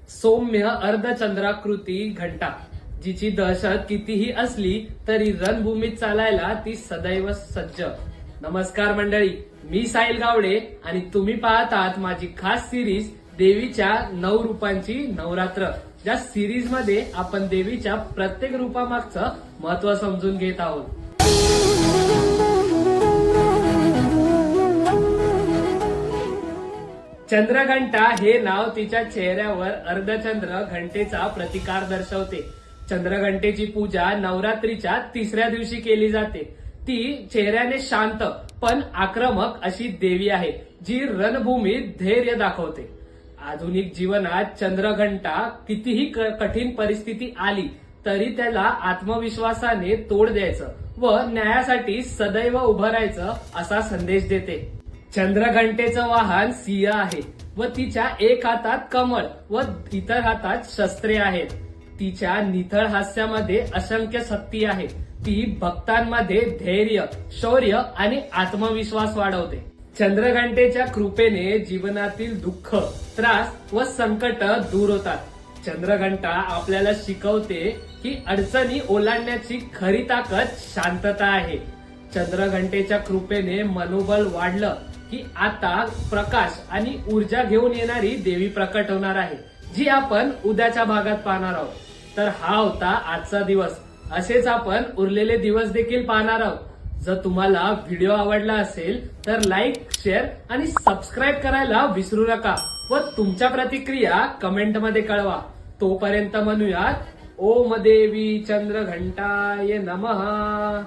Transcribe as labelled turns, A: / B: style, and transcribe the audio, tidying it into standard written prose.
A: सौम्य अर्धचंद्राकृती घंटा, जिची दहशत कितीही असली तरी रणभूमीत चालायला ती सदैव सज्ज. नमस्कार मंडळी, मी साहिल गावडे आणि तुम्ही पाहत आहात माझी खास सिरीज देवीच्या 9 रूपांची नवरात्र. ज्या सिरीज मध्ये आपण देवीच्या प्रत्येक रूपामागचं महत्व समजून घेत आहोत. चंद्रघंटा हे नाव तिच्या चेहऱ्यावर अर्धचंद्र घंटेचा प्रतिकार दर्शवते. चंद्रघंटेची पूजा नवरात्रीच्या 3ऱ्या दिवशी केली जाते. ती चेहऱ्याने शांत पण आक्रमक अशी देवी आहे, जी रणभूमीत धैर्य दाखवते. आधुनिक जीवनात चंद्रघंटा कितीही कठीण परिस्थिती आली तरी त्याला आत्मविश्वासाने तोड द्यायचं व न्यायासाठी सदैव उभं राहायचं असा संदेश देते. चंद्रघंटेचं वाहन सिंह आहे व तिच्या एक हातात कमळ व इतर हातात शस्त्रे आहेत. तिच्या निथळ हास्यामध्ये असंख्य शक्ती आहे. ती भक्तांमध्ये धैर्य, शौर्य आणि आत्मविश्वास वाढवते. चंद्रघंटेच्या कृपेने जीवनातील दुःख, त्रास व संकट दूर होतात. चंद्रघंटा आपल्याला शिकवते की अडचणी ओलांडण्याची खरी ताकद शांतता आहे. चंद्रघंटेच्या कृपेने मनोबल वाढलं की आता प्रकाश आणि ऊर्जा घेऊन येणारी देवी प्रकट होणार आहे, जी आपण उद्याच्या भागात पाहणार आहोत. तर हा होता आजचा दिवस. असेच आपण उरलेले दिवस देखील पाहणार आहोत. जर तुम्हाला व्हिडिओ आवडला असेल तर लाईक, शेअर आणि सबस्क्राईब करायला विसरू नका व तुमच्या प्रतिक्रिया कमेंट मध्ये कळवा. तोपर्यंत म्हणूयात ओम देवी चंद्रघंटाय नमः.